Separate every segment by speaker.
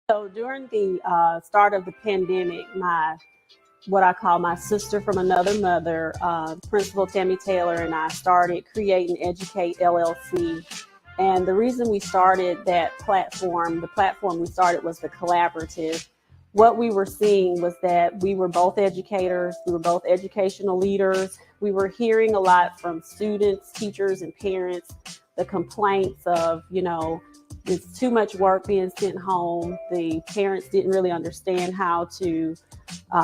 Speaker 1: So during the start of the pandemic, what I call my sister from another mother, Principal Tammy Taylor, and I started Create and Educate LLC. And the reason we started that platform, the platform we started was the collaborative. What we were seeing was that we were both educators, we were both educational leaders. We were hearing a lot from students, teachers, and parents, the complaints of, it's too much work being sent home. The parents didn't really understand how to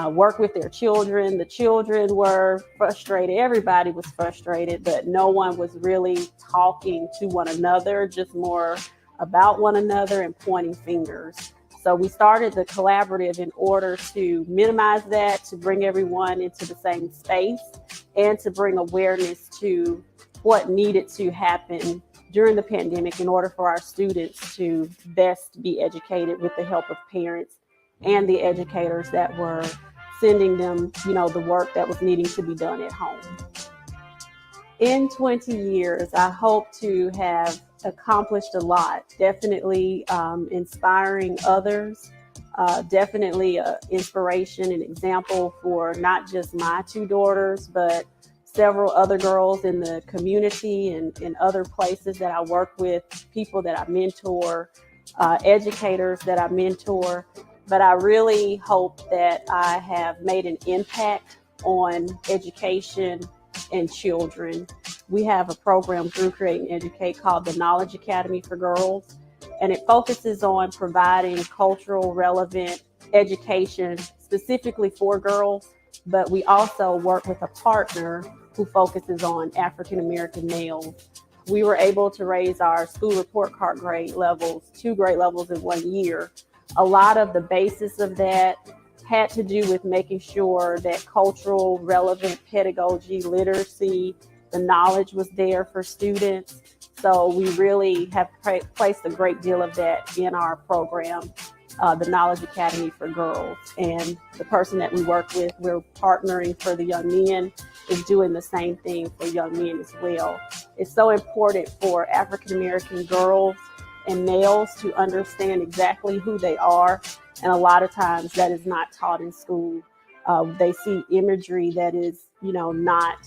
Speaker 1: work with their children. The children were frustrated. Everybody was frustrated, but no one was really talking to one another, just more about one another and pointing fingers. So we started the collaborative in order to minimize that, to bring everyone into the same space, and to bring awareness to what needed to happen during the pandemic in order for our students to best be educated with the help of parents and the educators that were sending them, the work that was needing to be done at home. In 20 years, I hope to have accomplished a lot. Definitely inspiring others, definitely an inspiration and example for not just my two daughters, but several other girls in the community and in other places that I work with, people that I mentor, educators that I mentor. But I really hope that I have made an impact on education and children. We have a program through Create and Educate called the REALL Academy for Girls, and it focuses on providing cultural relevant education specifically for girls, but we also work with a partner who focuses on African American males. We were able to raise our school report card grade levels, 2 grade levels in 1 year. A lot of the basis of that had to do with making sure that cultural relevant pedagogy, literacy, the knowledge was there for students. So we really have placed a great deal of that in our program, the REALL Academy for Girls. And the person that we work with, we're partnering for the young men, is doing the same thing for young men as well. It's so important for African American girls and males to understand exactly who they are. And a lot of times that is not taught in school. They see imagery that is, not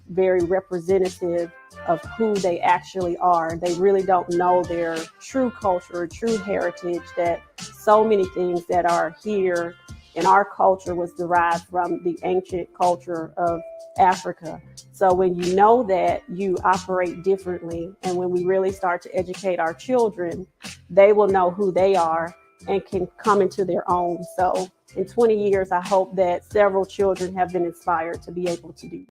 Speaker 1: very representative of who they actually are. They really don't know their true culture or true heritage, that so many things that are here in our culture was derived from the ancient culture of Africa. So when you know that, you operate differently. And when we really start to educate our children, they will know who they are and can come into their own. So in 20 years, I hope that several children have been inspired to be able to do.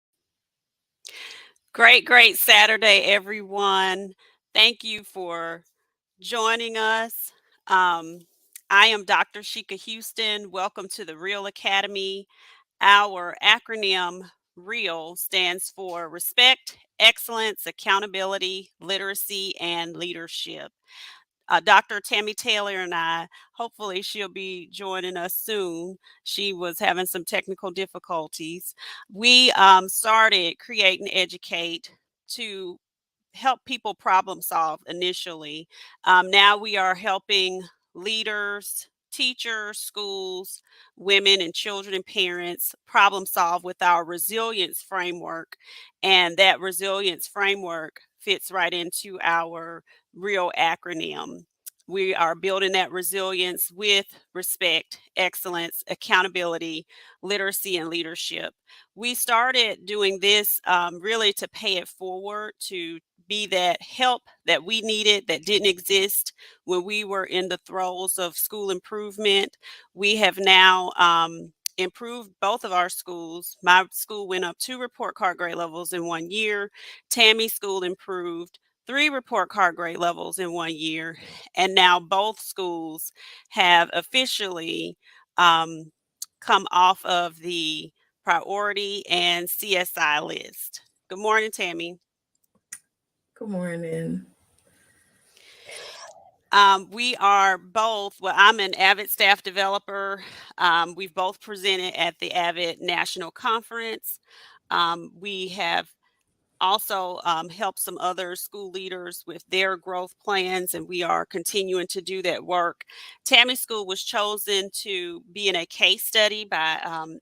Speaker 2: Great Saturday, everyone. Thank you for joining us. Um, I am Dr. Sheka Houston. Welcome to the REALL Academy. Our acronym REAL stands for Respect, Excellence, Accountability, Literacy, and Leadership. Dr. Tammy Taylor and I, hopefully she'll be joining us soon. She was having some technical difficulties. We started Create and Educate to help people problem solve initially. Now we are helping leaders, teachers, schools, women and children and parents problem solve with our resilience framework. And that resilience framework fits right into our REAL acronym. We are building that resilience with respect, excellence, accountability, literacy, and leadership. We started doing this really to pay it forward, to be that help that we needed that didn't exist when we were in the throes of school improvement. We have now improved both of our schools. My school went up 2 report card grade levels in 1 year. Tammy's school improved 3 report card grade levels in 1 year. And now both schools have officially come off of the priority and CSI list. Good morning, Tammy.
Speaker 3: Good morning.
Speaker 2: We are both, well, I'm an Avid staff developer. We've both presented at the Avid National Conference. We have also help some other school leaders with their growth plans, and we are continuing to do that work. Tammy School was chosen to be in a case study by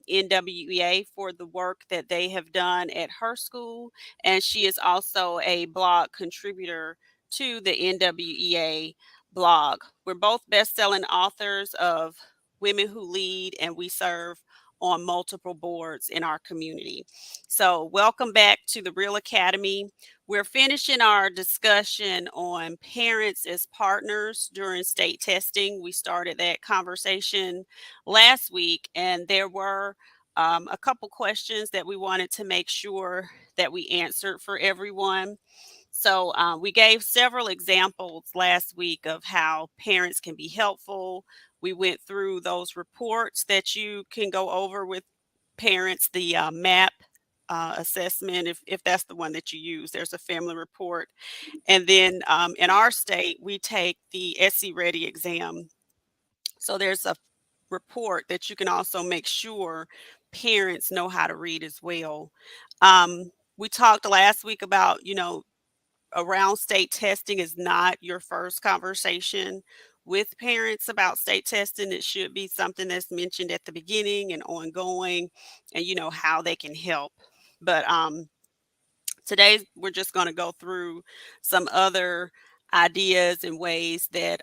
Speaker 2: NWEA for the work that they have done at her school, and she is also a blog contributor to the NWEA blog. We're both best-selling authors of Women Who Lead, and we serve on multiple boards in our community. So welcome back to the Real Academy. We're finishing our discussion on parents as partners during state testing. We started that conversation last week, and there were a couple questions that we wanted to make sure that we answered for everyone. So we gave several examples last week of how parents can be helpful. We went through those reports that you can go over with parents, the MAP assessment, if that's the one that you use. There's a family report. And then in our state, we take the SC Ready exam. So there's a report that you can also make sure parents know how to read as well. We talked last week about, around state testing is not your first conversation with parents about state testing. It should be something that's mentioned at the beginning and ongoing, and how they can help. But today we're just going to go through some other ideas and ways that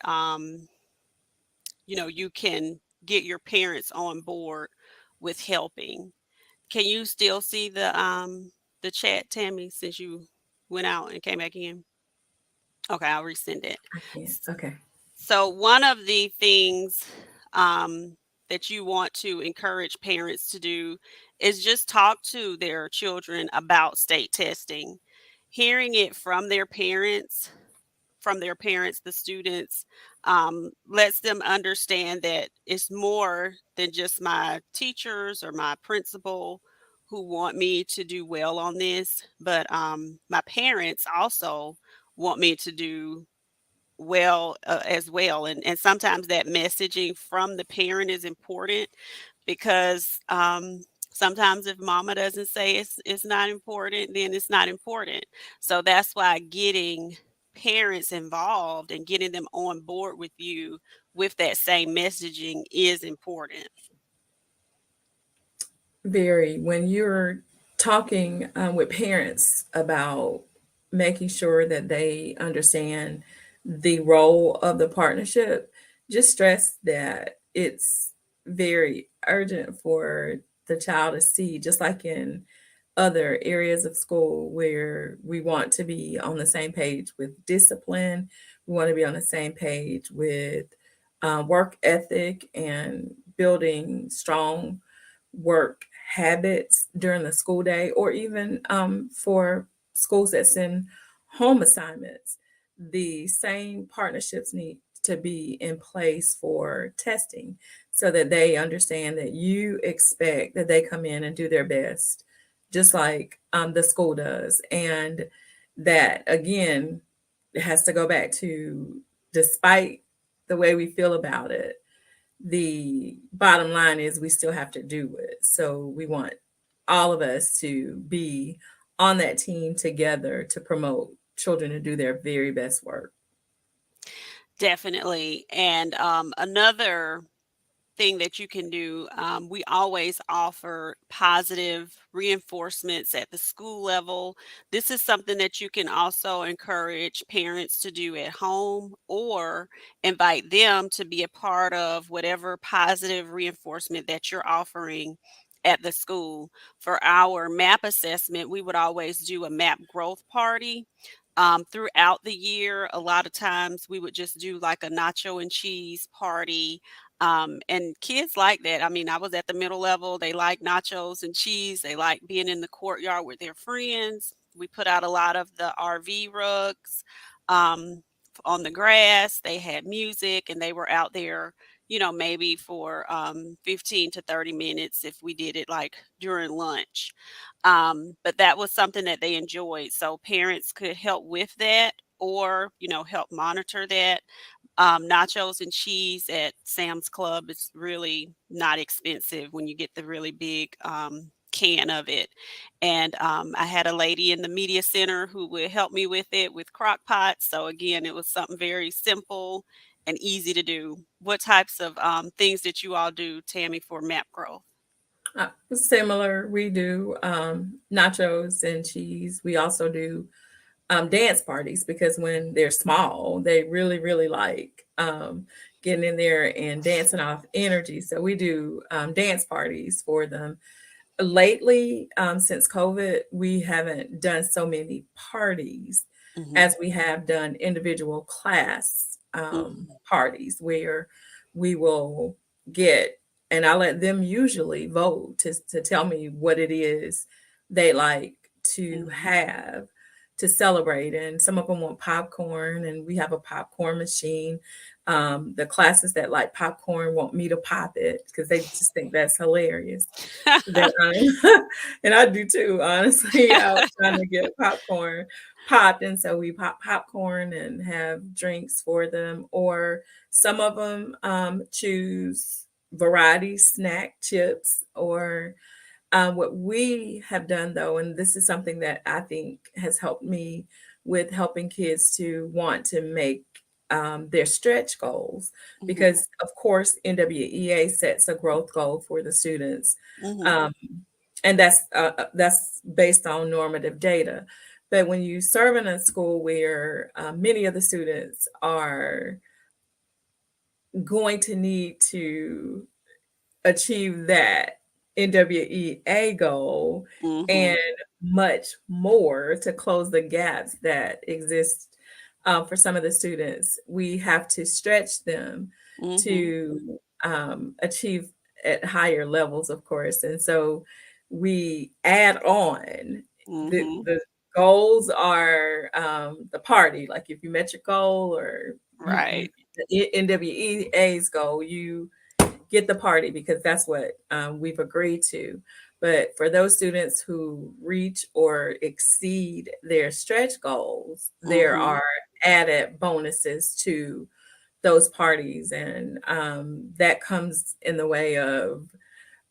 Speaker 2: you can get your parents on board with helping. Can you still see the chat, Tammy, since you went out and came back in? Okay, I'll resend it.
Speaker 3: I can. Okay.
Speaker 2: So one of the things that you want to encourage parents to do is just talk to their children about state testing. Hearing it from their parents, the students, lets them understand that it's more than just my teachers or my principal who want me to do well on this, but my parents also want me to do well as well. And sometimes that messaging from the parent is important because sometimes if mama doesn't say it's not important, then it's not important. So that's why getting parents involved and getting them on board with you with that same messaging is important.
Speaker 3: Very. When you're talking with parents about making sure that they understand the role of the partnership, just stress that it's very urgent for the child to see, just like in other areas of school where we want to be on the same page with discipline, we want to be on the same page with work ethic and building strong work habits during the school day, or even for schools that send home assignments. The same partnerships need to be in place for testing so that they understand that you expect that they come in and do their best, just like the school does. And that, again, it has to go back to, despite the way we feel about it, the bottom line is we still have to do it. So we want all of us to be on that team together to promote children to do their very best work.
Speaker 2: Definitely. And another thing that you can do, we always offer positive reinforcements at the school level. This is something that you can also encourage parents to do at home or invite them to be a part of whatever positive reinforcement that you're offering at the school. For our MAP assessment, we would always do a MAP growth party. Throughout the year, a lot of times we would just do like a nacho and cheese party, and kids like that. I mean, I was at the middle level. They like nachos and cheese. They like being in the courtyard with their friends. We put out a lot of the RV rugs um, on the grass. They had music and they were out there, maybe for 15 to 30 minutes if we did it like during lunch. But that was something that they enjoyed. So parents could help with that or, help monitor that. Nachos and cheese at Sam's Club is really not expensive when you get the really big can of it. And I had a lady in the media center who would help me with it with crock pots. So again, it was something very simple and easy to do. What types of things did you all do, Tammy, for map growth?
Speaker 3: Similar, we do nachos and cheese. We also do dance parties because when they're small, they really, really like getting in there and dancing off energy. So we do dance parties for them. Lately, since COVID, we haven't done so many parties
Speaker 2: Mm-hmm.
Speaker 3: as we have done individual class parties where we will get, and I let them usually vote to tell me what it is they like to have to celebrate. And some of them want popcorn, and we have a popcorn machine. The classes that like popcorn want me to pop it because they just think that's hilarious. And I do too, honestly. I was trying to get popcorn popped, and so we pop popcorn and have drinks for them. Or some of them choose variety snack chips. Or what we have done, though, and this is something that I think has helped me with helping kids to want to make their stretch goals, because of course NWEA sets a growth goal for the students, um, and that's based on normative data. But when you serve in a school where many of the students are going to need to achieve that NWEA goal and much more to close the gaps that exist for some of the students, we have to stretch them to achieve at higher levels, of course. And so we add on the goals are the party. Like if you met your goal, or you
Speaker 2: Right.
Speaker 3: the NWEA's goal, you get the party because that's what we've agreed to. But for those students who reach or exceed their stretch goals, there are added bonuses to those parties. And that comes in the way of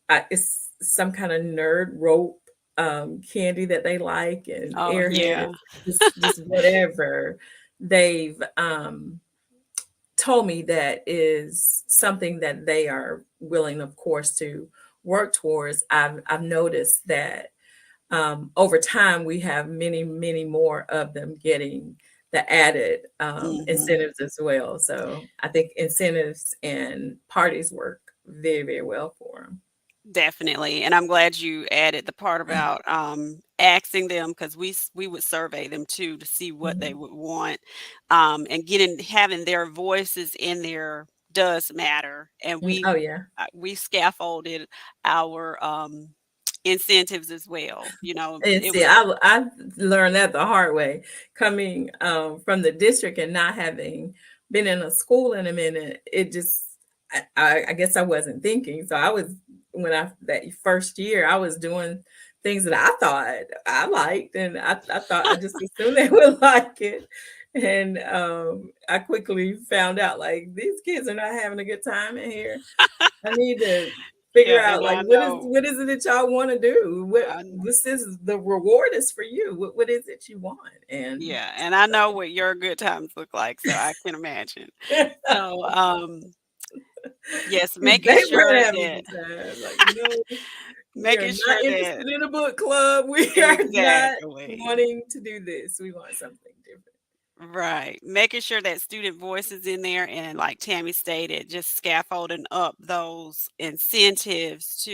Speaker 3: it's some kind of nerd rope candy that they like, and
Speaker 2: Oh,
Speaker 3: airhead,
Speaker 2: yeah.
Speaker 3: just whatever they've told me that is something that they are willing, of course, to work towards. I've noticed that over time we have many more of them getting the added incentives as well. So I think incentives and parties work very well for them.
Speaker 2: Definitely. And I'm glad you added the part about asking them, because we would survey them too to see what they would want. And having their voices in there does matter. And
Speaker 3: Oh yeah.
Speaker 2: we scaffolded our incentives as well.
Speaker 3: And
Speaker 2: It
Speaker 3: see,
Speaker 2: was
Speaker 3: I learned that the hard way, coming from the district and not having been in a school in a minute. It just, I guess I wasn't thinking. So I was, that first year, I was doing things that I thought I liked, and I thought I just assumed they would like it. And I quickly found out, like, these kids are not having a good time in here. I need to figure
Speaker 2: yeah,
Speaker 3: out,
Speaker 2: and
Speaker 3: like,
Speaker 2: I
Speaker 3: what
Speaker 2: know.
Speaker 3: is it that y'all want to do?
Speaker 2: I know.
Speaker 3: This is the reward is for you. What is it you want? And
Speaker 2: Yeah, and I know what your good times look like, so I can imagine. So, yes,
Speaker 3: they weren't having a good time. Like, no, we are
Speaker 2: making
Speaker 3: not
Speaker 2: sure that
Speaker 3: interested in a book club. We are not
Speaker 2: exactly.
Speaker 3: wanting to do this. We want something different.
Speaker 2: Right. Making sure that student voice is in there, and like Tammy stated, just scaffolding up those incentives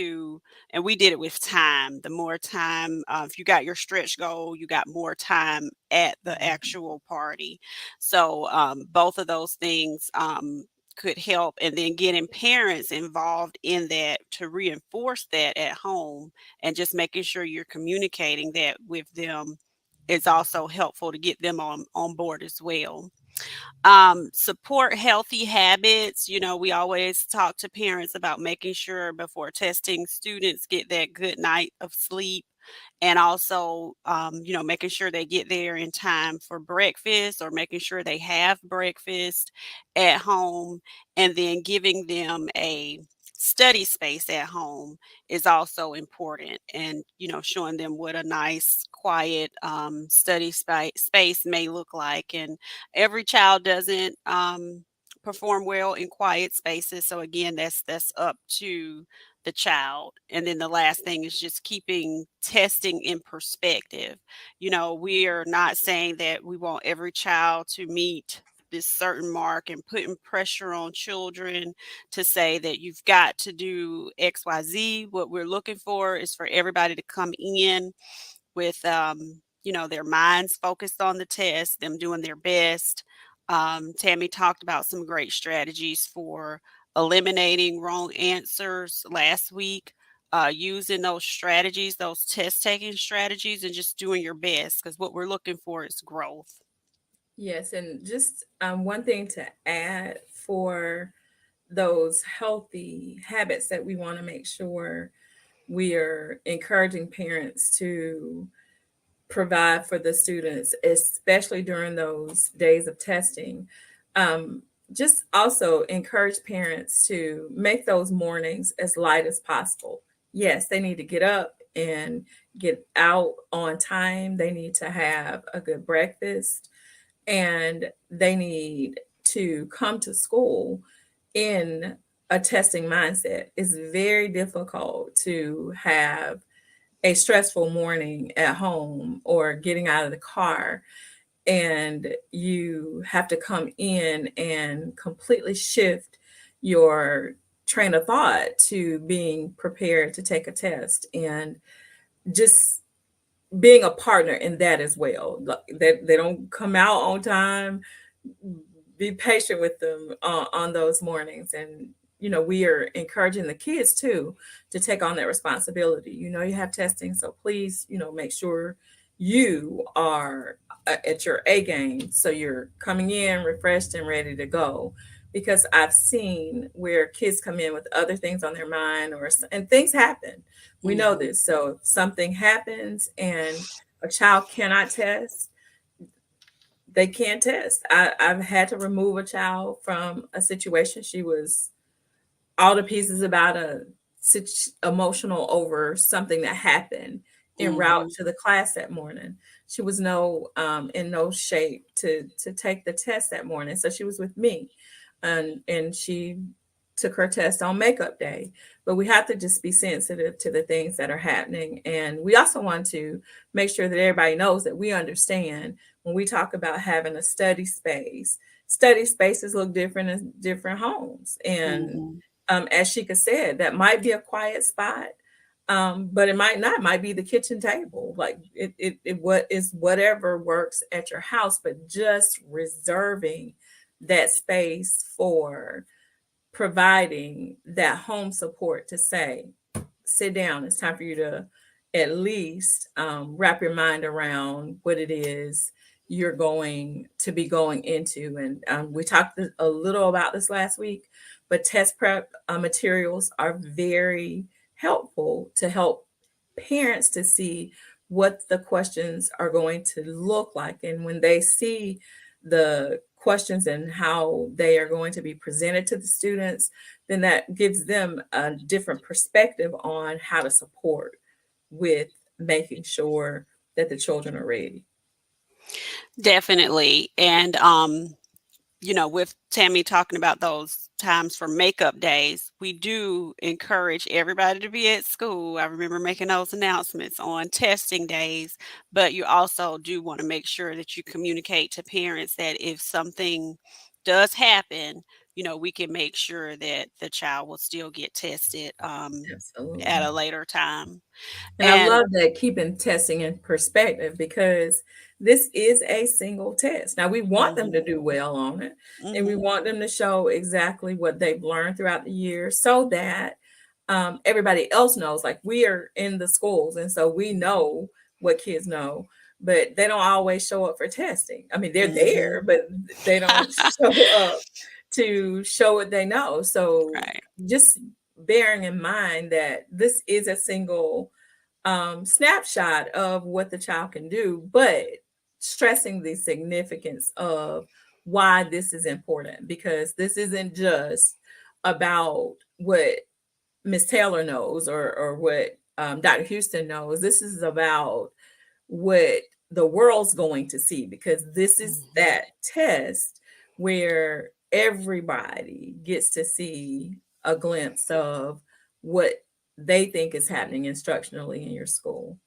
Speaker 2: and we did it with time. The more time, if you got your stretch goal, you got more time at the actual party. So both of those things could help. And then getting parents involved in that to reinforce that at home, and just making sure you're communicating that with them is also helpful to get them on board as well. Support healthy habits. We always talk to parents about making sure before testing students get that good night of sleep, and also making sure they get there in time for breakfast, or making sure they have breakfast at home, and then giving them a study space at home is also important, and showing them what a nice quiet study space may look like. And every child doesn't perform well in quiet spaces, so again, that's up to the child. And then the last thing is just keeping testing in perspective. We are not saying that we want every child to meet this certain mark and putting pressure on children to say that you've got to do XYZ. What we're looking for is for everybody to come in with their minds focused on the test, them doing their best. Tammy talked about some great strategies for eliminating wrong answers last week. Using those strategies, those test taking strategies, and just doing your best, because what we're looking for is growth.
Speaker 3: Yes, and just one thing to add for those healthy habits that we want to make sure we are encouraging parents to provide for the students, especially during those days of testing. Just also encourage parents to make those mornings as light as possible. Yes, they need to get up and get out on time. They need to have a good breakfast, and they need to come to school in a testing mindset. It's very difficult to have a stressful morning at home or getting out of the car, and you have to come in and completely shift your train of thought to being prepared to take a test, and just being a partner in that as well. They don't come out on time. Be patient with them on those mornings. And we are encouraging the kids too to take on that responsibility. You have testing, so please make sure you are at your A game, so you're coming in refreshed and ready to go. Because I've seen where kids come in with other things on their mind, and things happen. We know this. So if something happens and a child cannot test, they can't test. I've had to remove a child from a situation. She was all to pieces about emotional over something that happened en route to the class that morning. She was in no shape to take the test that morning. So she was with me, and she took her test on makeup day. But we have to just be sensitive to the things that are happening. And we also want to make sure that everybody knows that we understand when we talk about having a study spaces look different in different homes. And as Sheka said, that might be a quiet spot, but it might not. It might be the kitchen table. Like what is whatever works at your house, but just reserving that space for providing that home support to say, sit down, it's time for you to at least wrap your mind around what it is you're going to be going into. And we talked a little about this last week, but test prep materials are very helpful to help parents to see what the questions are going to look like. And when they see the questions and how they are going to be presented to the students, then that gives them a different perspective on how to support with making sure that the children are ready.
Speaker 2: Definitely. And with Tammy talking about those times for makeup days, we do encourage everybody to be at school. I remember making those announcements on testing days, but you also do want to make sure that you communicate to parents that if something does happen, we can make sure that the child will still get tested
Speaker 3: Absolutely.
Speaker 2: at a later time.
Speaker 3: And I love that, keeping testing in perspective, because this is a single test. Now, we want them to do well on it, and we want them to show exactly what they've learned throughout the year, so that everybody else knows. Like, we are in the schools, and so we know what kids know, but they don't always show up for testing. I mean, they're there, but they don't show up to show what they know. So just bearing in mind that this is a single snapshot of what the child can do, but stressing the significance of why this is important, because this isn't just about what Miss Taylor knows, or what Dr. Houston knows. This is about what the world's going to see, because this is that test where everybody gets to see a glimpse of what they think is happening instructionally in your school.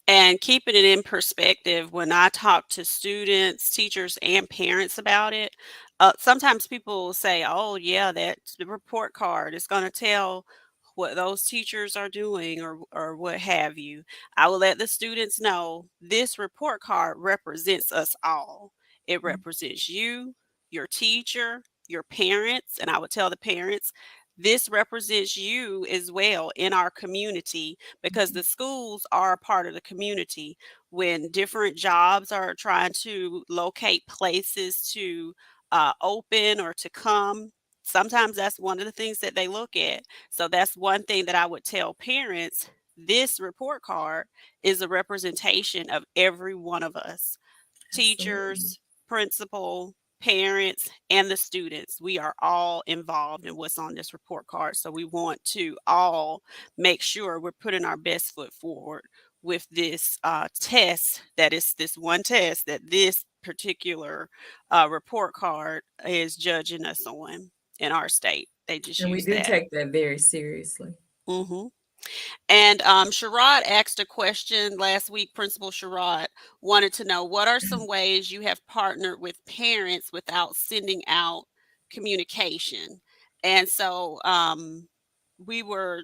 Speaker 2: And keeping it in perspective, when I talk to students, teachers, and parents about it, sometimes people will say, "Oh, yeah, that's the report card. It's going to tell what those teachers are doing, or what have you." I will let the students know this report card represents us all. It represents you, your teacher, your parents, and I would tell the parents this represents you as well in our community, because the schools are a part of the community. When different jobs are trying to locate places to open or to come, sometimes that's one of the things that they look at. So that's one thing that I would tell parents. This report card is a representation of every one of us:
Speaker 3: Absolutely.
Speaker 2: teachers, principal, parents, and the students. We are all involved in what's on this report card. So we want to all make sure we're putting our best foot forward with this test. That is this one test that this particular report card is judging us on in our state. They just
Speaker 3: And we
Speaker 2: use
Speaker 3: do
Speaker 2: that.
Speaker 3: take that very seriously.
Speaker 2: Hmm. And Sherrod asked a question last week. Principal Sherrod wanted to know, what are some ways you have partnered with parents without sending out communication? And so we were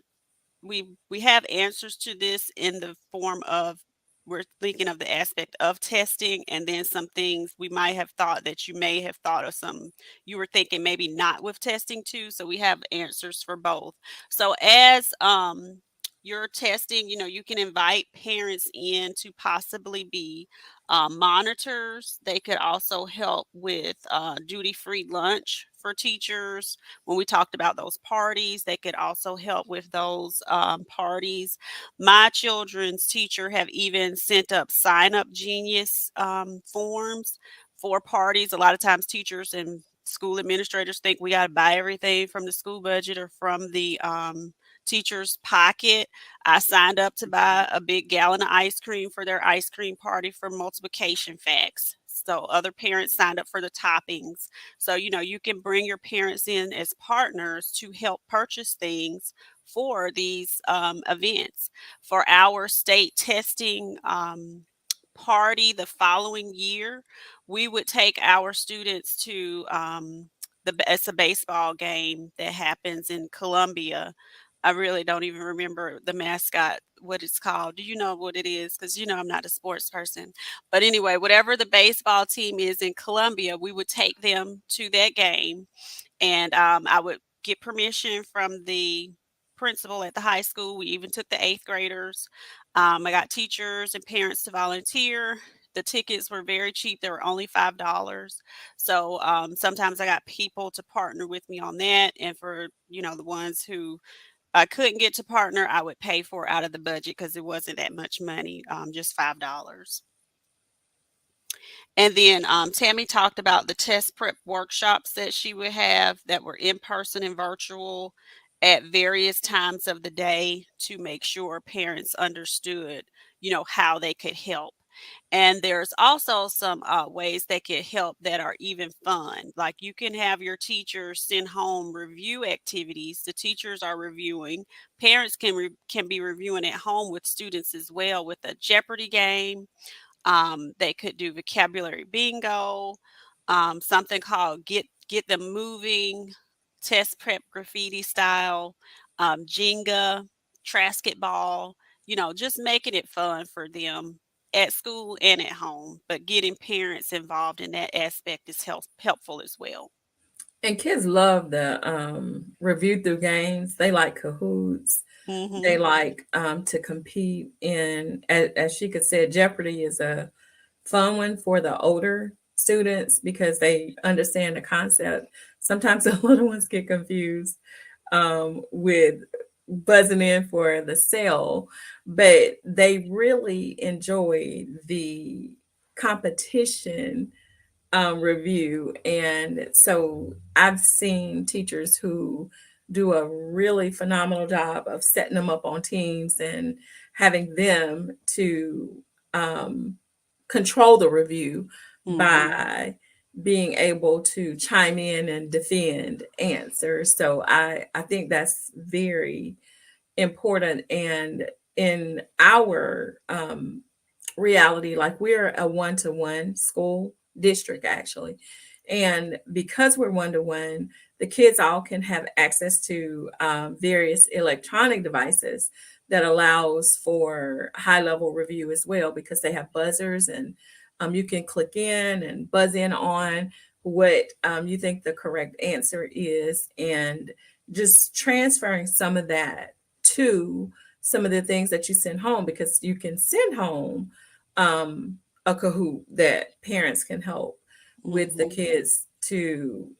Speaker 2: we have answers to this in the form of, we're thinking of the aspect of testing, and then some things we might have thought that you may have thought of, some you were thinking maybe not with testing too. So we have answers for both. So as you're testing, you can invite parents in to possibly be monitors. They could also help with duty-free lunch for teachers. When we talked about those parties, they could also help with those parties. My children's teacher have even sent up sign up genius forms for parties. A lot of times teachers and school administrators think we got to buy everything from the school budget or from the teacher's pocket. I signed up to buy a big gallon of ice cream for their ice cream party for multiplication facts. So other parents signed up for the toppings. So, you can bring your parents in as partners to help purchase things for these events. For our state testing party the following year, we would take our students to it's a baseball game that happens in Columbia. I really don't even remember the mascot, what it's called. Do you know what it is? Because I'm not a sports person. But anyway, whatever the baseball team is in Columbia, we would take them to that game, and I would get permission from the principal at the high school. We even took the eighth graders. I got teachers and parents to volunteer. The tickets were very cheap. They were only $5. So sometimes I got people to partner with me on that. And for, the ones who I couldn't get to partner, I would pay for out of the budget because it wasn't that much money, just $5. And then Tammy talked about the test prep workshops that she would have that were in person and virtual at various times of the day to make sure parents understood, how they could help. And there's also some ways they could help that are even fun. Like you can have your teachers send home review activities. The teachers are reviewing. Parents can be reviewing at home with students as well, with a Jeopardy game. They could do vocabulary bingo, something called Get Them Moving, test prep graffiti style, Jenga, trasket ball. Just making it fun for them at school and at home. But getting parents involved in that aspect is helpful as well.
Speaker 3: And kids love the review through games. They like Kahoots. They
Speaker 2: Hmm.
Speaker 3: like to compete in, as she could say, Jeopardy is a fun one for the older students because they understand the concept. Sometimes the little ones get confused with buzzing in for the sale, but they really enjoy the competition review. And so I've seen teachers who do a really phenomenal job of setting them up on teams and having them to control the review by being able to chime in and defend answers. So I think that's very important. And in our reality, like we're a one-to-one school district actually. And because we're one-to-one, the kids all can have access to various electronic devices that allows for high level review as well, because they have buzzers and you can click in and buzz in on what you think the correct answer is, and just transferring some of that to some of the things that you send home, because you can send home a Kahoot that parents can help with the kids to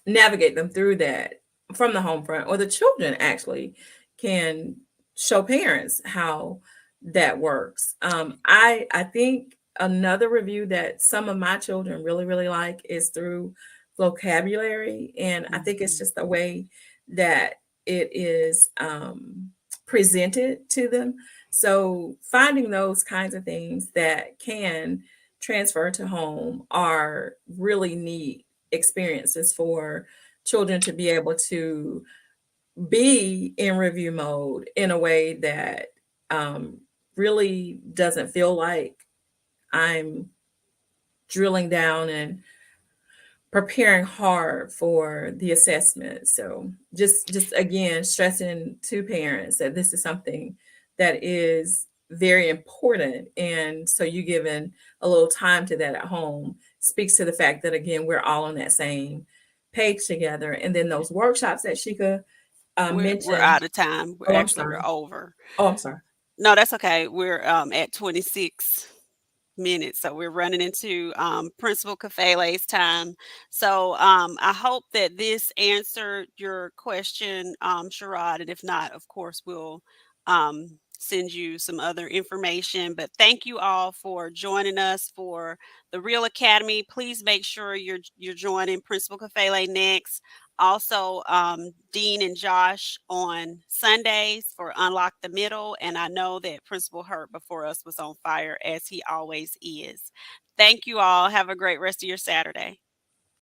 Speaker 3: navigate them through that from the home front, or the children actually can show parents how that works. I think another review that some of my children really like is through vocabulary, and I think it's just the way that it is presented to them. So finding those kinds of things that can transfer to home are really neat experiences for children to be able to be in review mode in a way that really doesn't feel like I'm drilling down and preparing hard for the assessment. So just again stressing to parents that this is something that is very important, and so you giving a little time to that at home speaks to the fact that again we're all on that same page together. And then those workshops that Sheka
Speaker 2: We're
Speaker 3: mentioned.
Speaker 2: out of time.
Speaker 3: Oh, I'm
Speaker 2: We're
Speaker 3: sorry.
Speaker 2: over.
Speaker 3: Oh, I'm sorry.
Speaker 2: No, that's okay. We're at 26 minutes, so we're running into Principal Kafele's time. So I hope that this answered your question, Sherrod, and if not, of course, we'll send you some other information. But thank you all for joining us for the Real Academy. Please make sure you're joining Principal Kafele next. Also, Dean and Josh on Sundays for Unlock the Middle. And I know that Principal Hurt before us was on fire, as he always is. Thank you all. Have a great rest of your Saturday.